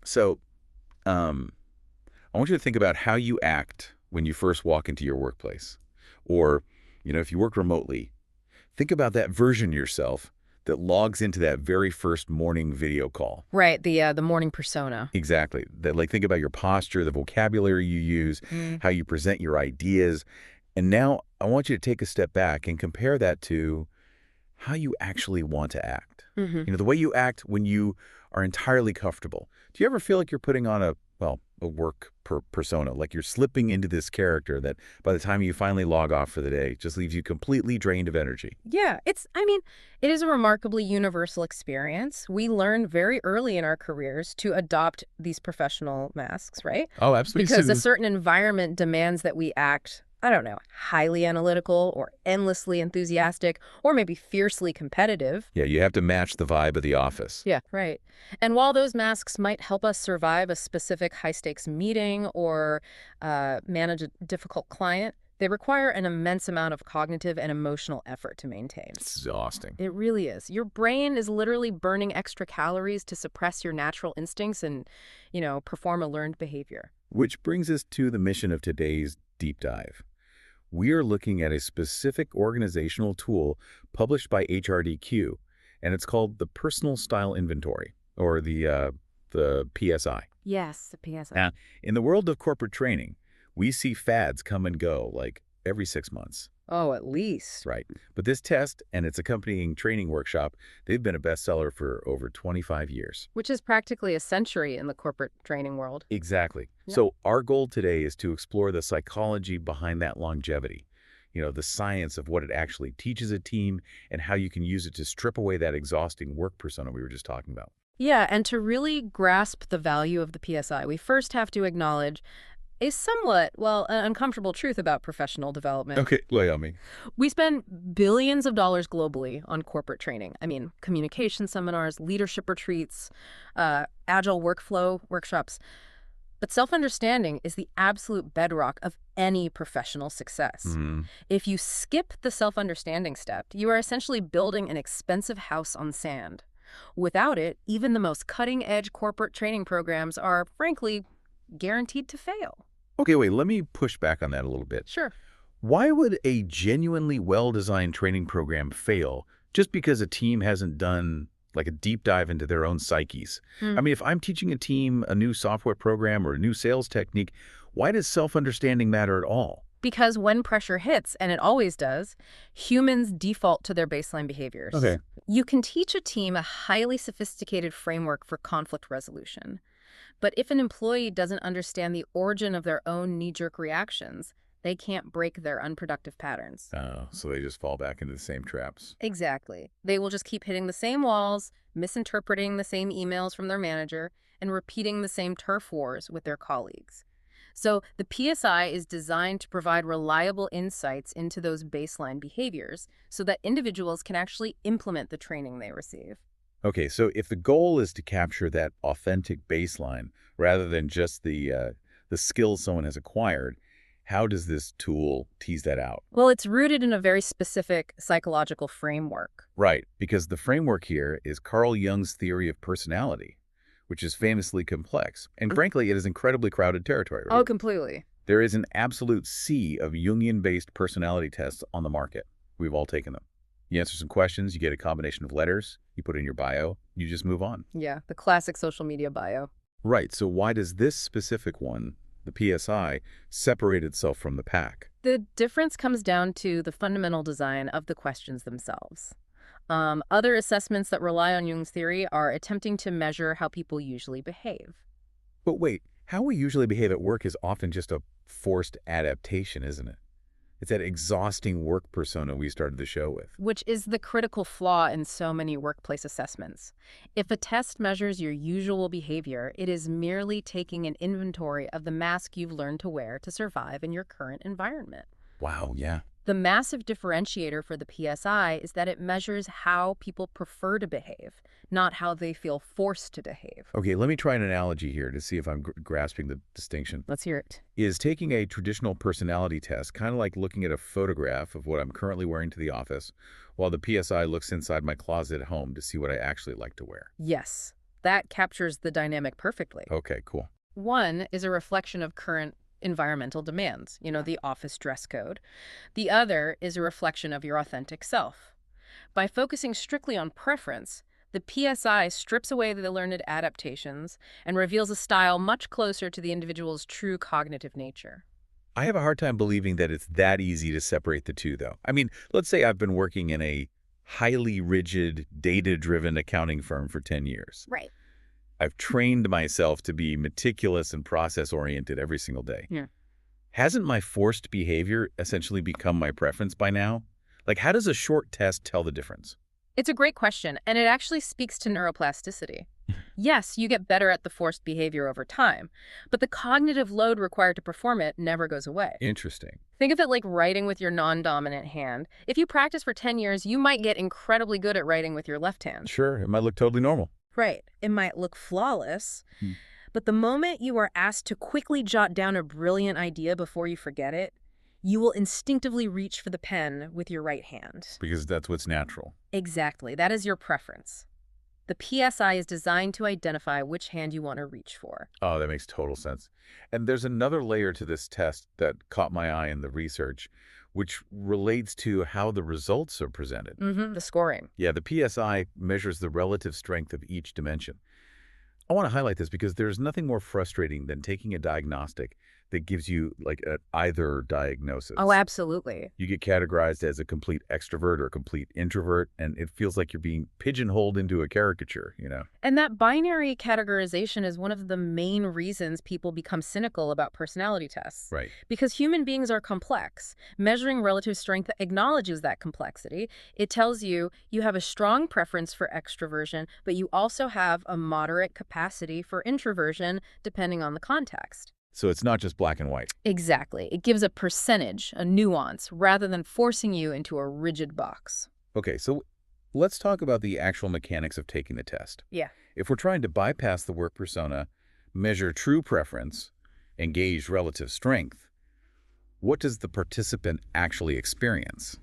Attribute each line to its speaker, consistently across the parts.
Speaker 1: So, um, I want you to think about how you act when you first walk into your workplace. Or, if you work remotely, think about that version of yourself that logs into that very first morning video call.
Speaker 2: Right, the morning persona.
Speaker 1: Exactly. Think about your posture, the vocabulary you use,
Speaker 2: Mm.
Speaker 1: how you present your ideas. And now I want you to take a step back and compare that to how you actually want to act.
Speaker 2: Hmm.
Speaker 1: The way you act when you are entirely comfortable. Do you ever feel like you're putting on a work persona, like you're slipping into this character that by the time you finally log off for the day, just leaves you completely drained of energy?
Speaker 2: Yeah, it is a remarkably universal experience. We learn very early in our careers to adopt these professional masks, right?
Speaker 1: Oh, absolutely.
Speaker 2: Because a certain environment demands that we act, I don't know, highly analytical or endlessly enthusiastic or maybe fiercely competitive.
Speaker 1: Yeah, you have to match the vibe of the office.
Speaker 2: Yeah, right. And while those masks might help us survive a specific high-stakes meeting or manage a difficult client, they require an immense amount of cognitive and emotional effort to maintain.
Speaker 1: It's exhausting.
Speaker 2: It really is. Your brain is literally burning extra calories to suppress your natural instincts and, perform a learned behavior.
Speaker 1: Which brings us to the mission of today's deep dive. We are looking at a specific organizational tool published by HRDQ, and it's called the Personal Style Inventory, or the PSI.
Speaker 2: Yes, the PSI.
Speaker 1: Now, in the world of corporate training, we see fads come and go like every 6 months.
Speaker 2: Oh, at least.
Speaker 1: Right. But this test and its accompanying training workshop, they've been a bestseller for over 25 years.
Speaker 2: Which is practically a century in the corporate training world.
Speaker 1: Exactly.
Speaker 2: Yeah.
Speaker 1: So our goal today is to explore the psychology behind that longevity, the science of what it actually teaches a team and how you can use it to strip away that exhausting work persona we were just talking about.
Speaker 2: Yeah, and to really grasp the value of the PSI, we first have to acknowledge a somewhat, an uncomfortable truth about professional development.
Speaker 1: Okay, lay on me.
Speaker 2: We spend billions of dollars globally on corporate training. Communication seminars, leadership retreats, agile workflow workshops. But self-understanding is the absolute bedrock of any professional success.
Speaker 1: Mhm.
Speaker 2: If you skip the self-understanding step, you are essentially building an expensive house on sand. Without it, even the most cutting-edge corporate training programs are, frankly, guaranteed to fail.
Speaker 1: Okay, wait, let me push back on that a little bit.
Speaker 2: Sure.
Speaker 1: Why would a genuinely well-designed training program fail just because a team hasn't done like a deep dive into their own psyches?
Speaker 2: Hmm.
Speaker 1: If I'm teaching a team a new software program or a new sales technique, why does self-understanding matter at all?
Speaker 2: Because when pressure hits, and it always does, humans default to their baseline behaviors.
Speaker 1: Okay.
Speaker 2: You can teach a team a highly sophisticated framework for conflict resolution. But if an employee doesn't understand the origin of their own knee-jerk reactions, they can't break their unproductive patterns.
Speaker 1: Oh, so they just fall back into the same traps.
Speaker 2: Exactly. They will just keep hitting the same walls, misinterpreting the same emails from their manager, and repeating the same turf wars with their colleagues. So the PSI is designed to provide reliable insights into those baseline behaviors so that individuals can actually implement the training they receive.
Speaker 1: Okay, so if the goal is to capture that authentic baseline rather than just the skills someone has acquired, how does this tool tease that out?
Speaker 2: Well, it's rooted in a very specific psychological framework.
Speaker 1: Right, because the framework here is Carl Jung's theory of personality, which is famously complex. And frankly, it is incredibly crowded territory. Right?
Speaker 2: Oh, completely.
Speaker 1: There is an absolute sea of Jungian-based personality tests on the market. We've all taken them. You answer some questions, you get a combination of letters, you put in your bio, you just move on.
Speaker 2: Yeah, the classic social media bio.
Speaker 1: Right, so why does this specific one, the PSI, separate itself from the pack?
Speaker 2: The difference comes down to the fundamental design of the questions themselves. Other assessments that rely on Jung's theory are attempting to measure how people usually behave.
Speaker 1: But wait, how we usually behave at work is often just a forced adaptation, isn't it? It's that exhausting work persona we started the show with.
Speaker 2: Which is the critical flaw in so many workplace assessments. If a test measures your usual behavior, it is merely taking an inventory of the mask you've learned to wear to survive in your current environment.
Speaker 1: Wow, yeah.
Speaker 2: The massive differentiator for the PSI is that it measures how people prefer to behave, not how they feel forced to behave.
Speaker 1: Okay, let me try an analogy here to see if I'm grasping the distinction.
Speaker 2: Let's hear it.
Speaker 1: Is taking a traditional personality test kind of like looking at a photograph of what I'm currently wearing to the office, while the PSI looks inside my closet at home to see what I actually like to wear?
Speaker 2: Yes, that captures the dynamic perfectly.
Speaker 1: Okay, cool.
Speaker 2: One is a reflection of current environmental demands, the office dress code. The other is a reflection of your authentic self. By focusing strictly on preference, the PSI strips away the learned adaptations and reveals a style much closer to the individual's true cognitive nature.
Speaker 1: I have a hard time believing that it's that easy to separate the two, though. I mean, let's say I've been working in a highly rigid, data-driven accounting firm for 10 years.
Speaker 2: Right.
Speaker 1: I've trained myself to be meticulous and process-oriented every single day.
Speaker 2: Yeah.
Speaker 1: Hasn't my forced behavior essentially become my preference by now? Like, how does a short test tell the difference?
Speaker 2: It's a great question, and it actually speaks to neuroplasticity. Yes, you get better at the forced behavior over time, but the cognitive load required to perform it never goes away.
Speaker 1: Interesting.
Speaker 2: Think of it like writing with your non-dominant hand. If you practice for 10 years, you might get incredibly good at writing with your left hand.
Speaker 1: Sure, it might look totally normal.
Speaker 2: Right. It might look flawless,
Speaker 1: Hmm.
Speaker 2: but the moment you are asked to quickly jot down a brilliant idea before you forget it, you will instinctively reach for the pen with your right hand.
Speaker 1: Because that's what's natural.
Speaker 2: Exactly. That is your preference. The PSI is designed to identify which hand you want to reach for.
Speaker 1: Oh, that makes total sense. And there's another layer to this test that caught my eye in the research, which relates to how the results are presented.
Speaker 2: The scoring.
Speaker 1: Yeah, the PSI measures the relative strength of each dimension. I want to highlight this because there's nothing more frustrating than taking a diagnostic that gives you like an either diagnosis.
Speaker 2: Oh, absolutely.
Speaker 1: You get categorized as a complete extrovert or a complete introvert, and it feels like you're being pigeonholed into a caricature.
Speaker 2: And that binary categorization is one of the main reasons people become cynical about personality tests.
Speaker 1: Right.
Speaker 2: Because human beings are complex. Measuring relative strength acknowledges that complexity. It tells you you have a strong preference for extroversion, but you also have a moderate capacity for introversion, depending on the context.
Speaker 1: So it's not just black and white.
Speaker 2: Exactly. It gives a percentage, a nuance, rather than forcing you into a rigid box.
Speaker 1: Okay, so let's talk about the actual mechanics of taking the test.
Speaker 2: Yeah.
Speaker 1: If we're trying to bypass the work persona, measure true preference, and gauge relative strength, what does the participant actually experience?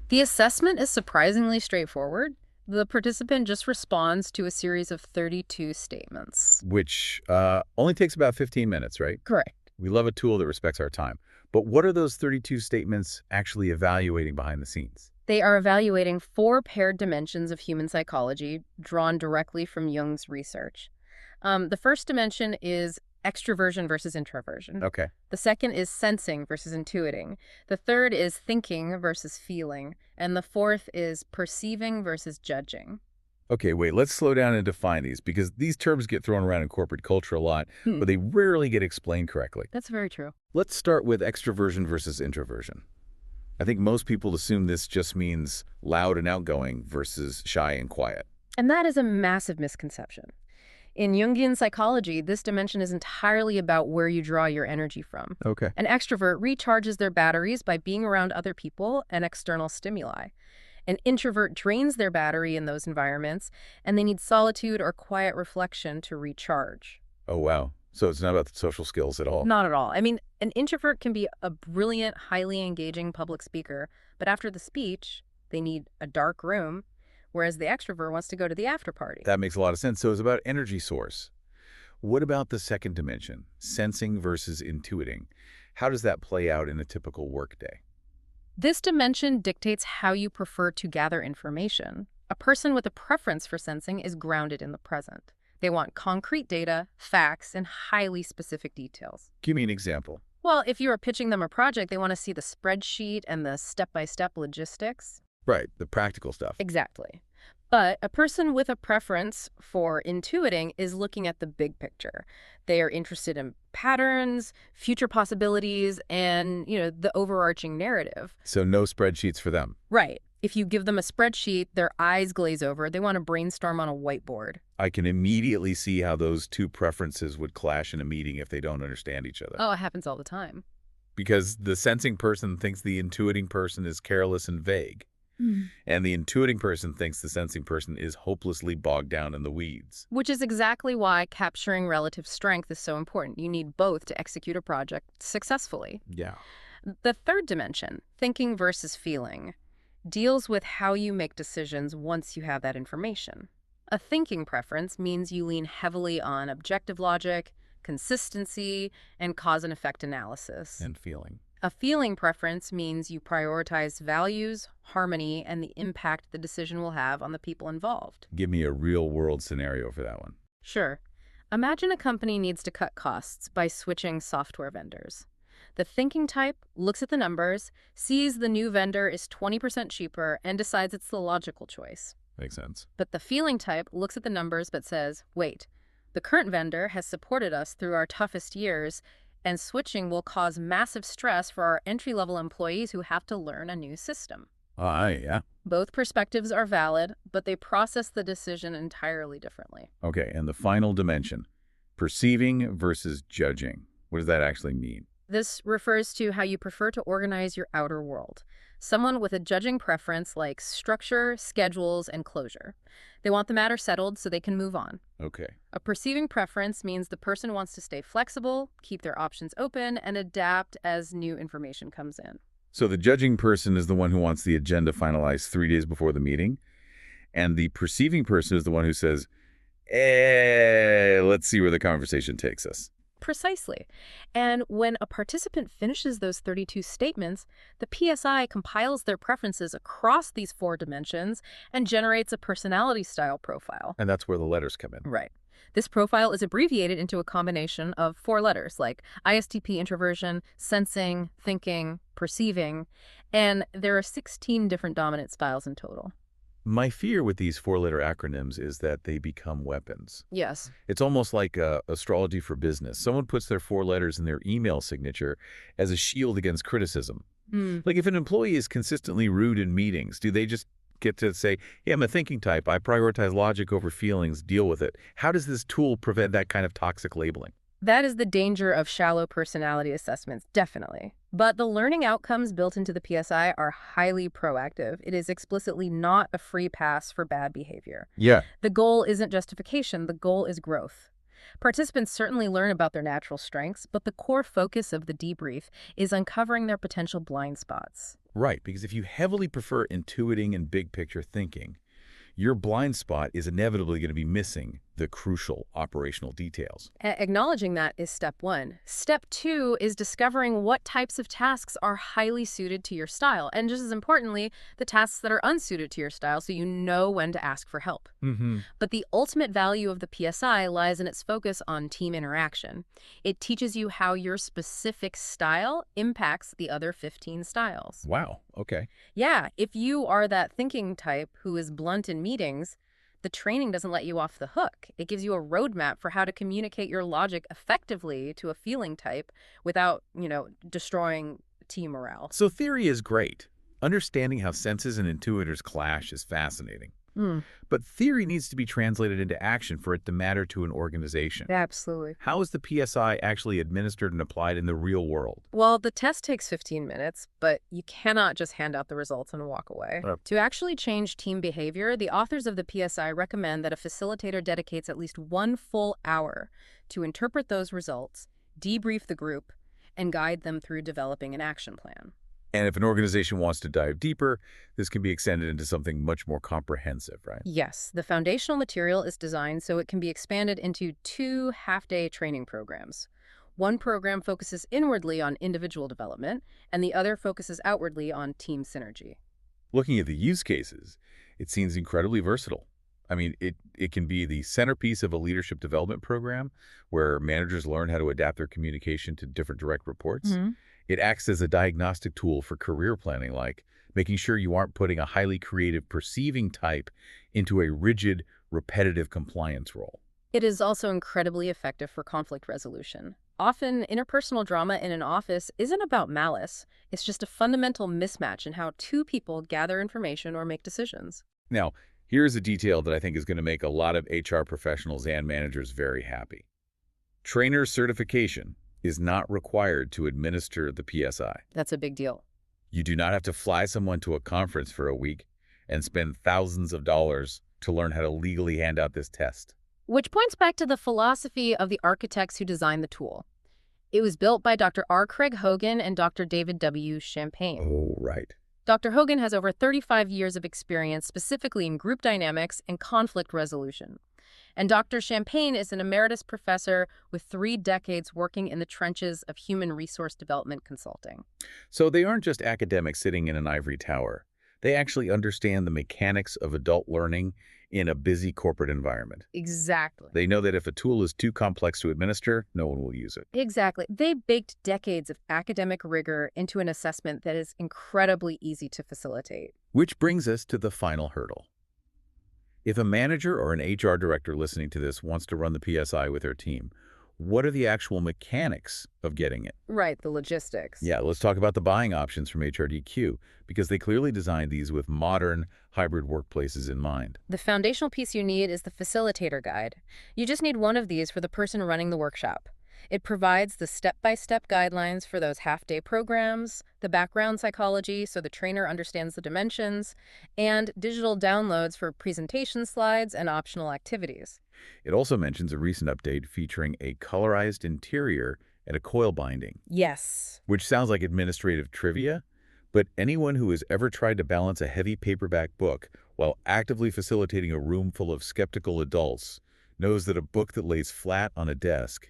Speaker 2: The assessment is surprisingly straightforward. The participant just responds to a series of 32 statements.
Speaker 1: Which only takes about 15 minutes, right?
Speaker 2: Correct.
Speaker 1: We love a tool that respects our time. But what are those 32 statements actually evaluating behind the scenes?
Speaker 2: They are evaluating 4 paired dimensions of human psychology drawn directly from Jung's research. The first dimension is extroversion versus introversion.
Speaker 1: Okay.
Speaker 2: The second is sensing versus intuiting. The third is thinking versus feeling. And the fourth is perceiving versus judging.
Speaker 1: Okay, wait, let's slow down and define these because these terms get thrown around in corporate culture a lot, but they rarely get explained correctly.
Speaker 2: That's very true.
Speaker 1: Let's start with extroversion versus introversion. I think most people assume this just means loud and outgoing versus shy and quiet.
Speaker 2: And that is a massive misconception. In Jungian psychology, this dimension is entirely about where you draw your energy from.
Speaker 1: Okay.
Speaker 2: An extrovert recharges their batteries by being around other people and external stimuli. An introvert drains their battery in those environments, and they need solitude or quiet reflection to recharge.
Speaker 1: Oh, wow. So it's not about the social skills at all.
Speaker 2: Not at all. I mean, an introvert can be a brilliant, highly engaging public speaker, but after the speech, they need a dark room, whereas the extrovert wants to go to the after party.
Speaker 1: That makes a lot of sense. So it's about energy source. What about the second dimension, sensing versus intuiting? How does that play out in a typical workday?
Speaker 2: This dimension dictates how you prefer to gather information. A person with a preference for sensing is grounded in the present. They want concrete data, facts, and highly specific details.
Speaker 1: Give me an example.
Speaker 2: Well, if you are pitching them a project, they want to see the spreadsheet and the step-by-step logistics.
Speaker 1: Right, the practical stuff.
Speaker 2: Exactly. But a person with a preference for intuiting is looking at the big picture. They are interested in patterns, future possibilities, and, the overarching narrative.
Speaker 1: So no spreadsheets for them.
Speaker 2: Right. If you give them a spreadsheet, their eyes glaze over. They want to brainstorm on a whiteboard.
Speaker 1: I can immediately see how those two preferences would clash in a meeting if they don't understand each other.
Speaker 2: Oh, it happens all the time.
Speaker 1: Because the sensing person thinks the intuiting person is careless and vague. And the intuiting person thinks the sensing person is hopelessly bogged down in the weeds.
Speaker 2: Which is exactly why capturing relative strength is so important. You need both to execute a project successfully.
Speaker 1: Yeah.
Speaker 2: The third dimension, thinking versus feeling, deals with how you make decisions once you have that information. A thinking preference means you lean heavily on objective logic, consistency, and cause and effect analysis.
Speaker 1: And feeling.
Speaker 2: A feeling preference means you prioritize values, harmony, and the impact the decision will have on the people involved.
Speaker 1: Give me a real-world scenario for that one.
Speaker 2: Sure. Imagine a company needs to cut costs by switching software vendors. The thinking type looks at the numbers, sees the new vendor is 20% cheaper, and decides it's the logical choice.
Speaker 1: Makes sense.
Speaker 2: But the feeling type looks at the numbers but says, wait, the current vendor has supported us through our toughest years, and switching will cause massive stress for our entry-level employees who have to learn a new system.
Speaker 1: Yeah.
Speaker 2: Both perspectives are valid, but they process the decision entirely differently.
Speaker 1: Okay, and the final dimension, perceiving versus judging. What does that actually mean?
Speaker 2: This refers to how you prefer to organize your outer world. Someone with a judging preference likes structure, schedules, and closure. They want the matter settled so they can move on.
Speaker 1: Okay.
Speaker 2: A perceiving preference means the person wants to stay flexible, keep their options open, and adapt as new information comes in.
Speaker 1: So the judging person is the one who wants the agenda finalized 3 days before the meeting, and the perceiving person is the one who says, let's see where the conversation takes us.
Speaker 2: Precisely. And when a participant finishes those 32 statements, the PSI compiles their preferences across these 4 dimensions and generates a personality style profile.
Speaker 1: And that's where the letters come in.
Speaker 2: Right. This profile is abbreviated into a combination of 4 letters like ISTP introversion, sensing, thinking, perceiving, and there are 16 different dominant styles in total.
Speaker 1: My fear with these 4-letter acronyms is that they become weapons.
Speaker 2: Yes.
Speaker 1: It's almost like astrology for business. Someone puts their 4 letters in their email signature as a shield against criticism. Like if an employee is consistently rude in meetings, do they just get to say, yeah, I'm a thinking type, I prioritize logic over feelings, deal with it? How does this tool prevent that kind of toxic labeling?
Speaker 2: That is the danger of shallow personality assessments, definitely. But the learning outcomes built into the PSI are highly proactive. It is explicitly not a free pass for bad behavior.
Speaker 1: Yeah.
Speaker 2: The goal isn't justification, the goal is growth. Participants certainly learn about their natural strengths, but the core focus of the debrief is uncovering their potential blind spots.
Speaker 1: Right, because if you heavily prefer intuiting and big picture thinking, your blind spot is inevitably going to be missing the crucial operational details.
Speaker 2: Acknowledging that is step 1. Step 2 is discovering what types of tasks are highly suited to your style, and just as importantly, the tasks that are unsuited to your style so you know when to ask for help. But the ultimate value of the PSI lies in its focus on team interaction. It teaches you how your specific style impacts the other 15 styles.
Speaker 1: Wow, okay.
Speaker 2: Yeah, if you are that thinking type who is blunt in meetings, the training doesn't let you off the hook. It gives you a roadmap for how to communicate your logic effectively to a feeling type without, destroying team morale.
Speaker 1: So theory is great. Understanding how senses and intuitors clash is fascinating. But theory needs to be translated into action for it to matter to an organization.
Speaker 2: Absolutely.
Speaker 1: How is the PSI actually administered and applied in the real world?
Speaker 2: Well, the test takes 15 minutes, but you cannot just hand out the results and walk away. To actually change team behavior, the authors of the PSI recommend that a facilitator dedicates at least 1 full hour to interpret those results, debrief the group, and guide them through developing an action plan.
Speaker 1: And if an organization wants to dive deeper, this can be extended into something much more comprehensive, right?
Speaker 2: Yes, the foundational material is designed so it can be expanded into 2 half-day training programs. One program focuses inwardly on individual development, and the other focuses outwardly on team synergy.
Speaker 1: Looking at the use cases, it seems incredibly versatile. I mean, it can be the centerpiece of a leadership development program where managers learn how to adapt their communication to different direct reports. It acts as a diagnostic tool for career planning, like making sure you aren't putting a highly creative perceiving type into a rigid, repetitive compliance role.
Speaker 2: It is also incredibly effective for conflict resolution. Often, interpersonal drama in an office isn't about malice. It's just a fundamental mismatch in how 2 people gather information or make decisions.
Speaker 1: Now, here's a detail that I think is going to make a lot of HR professionals and managers very happy. Trainer certification is not required to administer the PSI.
Speaker 2: That's a big deal.
Speaker 1: You do not have to fly someone to a conference for a week and spend thousands of dollars to learn how to legally hand out this test.
Speaker 2: Which points back to the philosophy of the architects who designed the tool. It was built by Dr. R. Craig Hogan and Dr. David W. Champagne.
Speaker 1: Oh, right.
Speaker 2: Dr. Hogan has over 35 years of experience specifically in group dynamics and conflict resolution. And Dr. Champagne is an emeritus professor with 3 decades working in the trenches of human resource development consulting.
Speaker 1: So they aren't just academics sitting in an ivory tower. They actually understand the mechanics of adult learning in a busy corporate environment.
Speaker 2: Exactly.
Speaker 1: They know that if a tool is too complex to administer, no one will use it.
Speaker 2: Exactly. They baked decades of academic rigor into an assessment that is incredibly easy to facilitate.
Speaker 1: Which brings us to the final hurdle. If a manager or an HR director listening to this wants to run the PSI with their team, what are the actual mechanics of getting it?
Speaker 2: Right, the logistics.
Speaker 1: Yeah, let's talk about the buying options from HRDQ, because they clearly designed these with modern, hybrid workplaces in mind.
Speaker 2: The foundational piece you need is the facilitator guide. You just need one of these for the person running the workshop. It provides the step-by-step guidelines for those half-day programs, the background psychology so the trainer understands the dimensions, and digital downloads for presentation slides and optional activities.
Speaker 1: It also mentions a recent update featuring a colorized interior and a coil binding,
Speaker 2: Yes.
Speaker 1: which sounds like administrative trivia, but anyone who has ever tried to balance a heavy paperback book while actively facilitating a room full of skeptical adults knows that a book that lays flat on a desk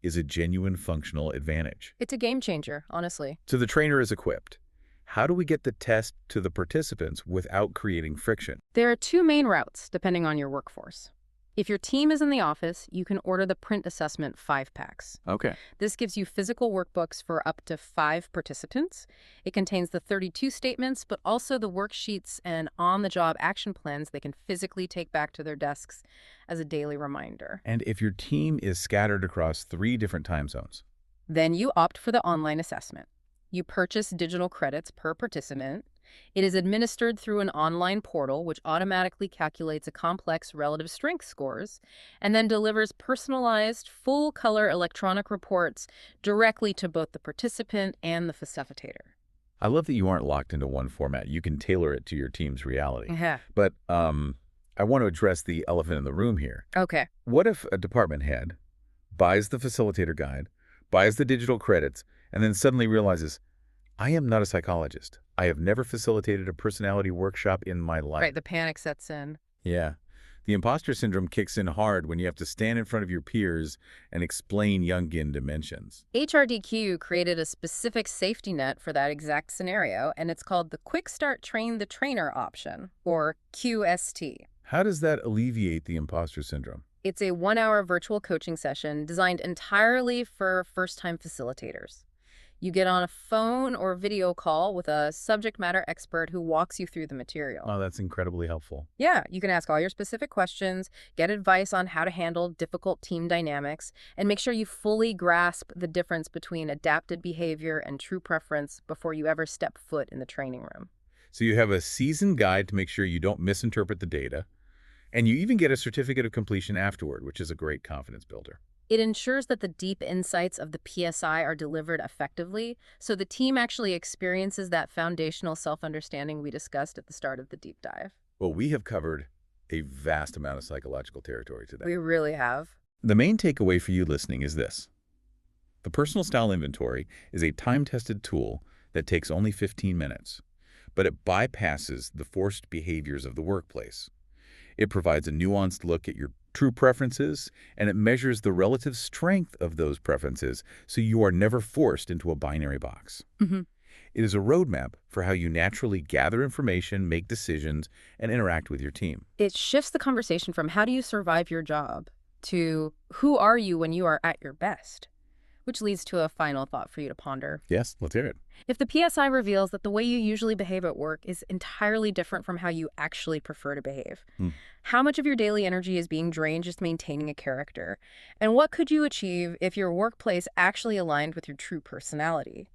Speaker 1: is a genuine functional advantage.
Speaker 2: It's a game changer, honestly.
Speaker 1: So the trainer is equipped. How do we get the test to the participants without creating friction?
Speaker 2: There are 2 main routes, depending on your workforce. If your team is in the office, you can order the print assessment 5-packs.
Speaker 1: Okay.
Speaker 2: This gives you physical workbooks for up to 5 participants. It contains the 32 statements, but also the worksheets and on-the-job action plans they can physically take back to their desks as a daily reminder.
Speaker 1: And if your team is scattered across 3 different time zones?
Speaker 2: Then you opt for the online assessment. You purchase digital credits per participant. It is administered through an online portal which automatically calculates a complex relative strength scores and then delivers personalized, full-color electronic reports directly to both the participant and the facilitator.
Speaker 1: I love that you aren't locked into one format. You can tailor it to your team's reality.
Speaker 2: Yeah.
Speaker 1: But I want to address the elephant in the room here.
Speaker 2: Okay.
Speaker 1: What if a department head buys the facilitator guide, buys the digital credits, and then suddenly realizes, I am not a psychologist. I have never facilitated a personality workshop in my life.
Speaker 2: Right, the panic sets in.
Speaker 1: Yeah. The imposter syndrome kicks in hard when you have to stand in front of your peers and explain Jungian dimensions.
Speaker 2: HRDQ created a specific safety net for that exact scenario, and it's called the Quick Start Train the Trainer option, or QST.
Speaker 1: How does that alleviate the imposter syndrome?
Speaker 2: It's a 1-hour virtual coaching session designed entirely for first-time facilitators. You get on a phone or video call with a subject matter expert who walks you through the material.
Speaker 1: Oh, that's incredibly helpful.
Speaker 2: Yeah, you can ask all your specific questions, get advice on how to handle difficult team dynamics, and make sure you fully grasp the difference between adapted behavior and true preference before you ever step foot in the training room.
Speaker 1: So you have a seasoned guide to make sure you don't misinterpret the data, and you even get a certificate of completion afterward, which is a great confidence builder.
Speaker 2: It ensures that the deep insights of the PSI are delivered effectively, so the team actually experiences that foundational self-understanding we discussed at the start of the deep dive.
Speaker 1: Well, we have covered a vast amount of psychological territory today.
Speaker 2: We really have.
Speaker 1: The main takeaway for you listening is this. The Personal Style Inventory is a time-tested tool that takes only 15 minutes, but it bypasses the forced behaviors of the workplace. It provides a nuanced look at your true preferences, and it measures the relative strength of those preferences so you are never forced into a binary box.
Speaker 2: Mm-hmm.
Speaker 1: It is a roadmap for how you naturally gather information, make decisions, and interact with your team.
Speaker 2: It shifts the conversation from how do you survive your job to who are you when you are at your best, which leads to a final thought for you to ponder.
Speaker 1: Yes, let's hear it.
Speaker 2: If the PSI reveals that the way you usually behave at work is entirely different from how you actually prefer to behave, how much of your daily energy is being drained just maintaining a character? And what could you achieve if your workplace actually aligned with your true personality?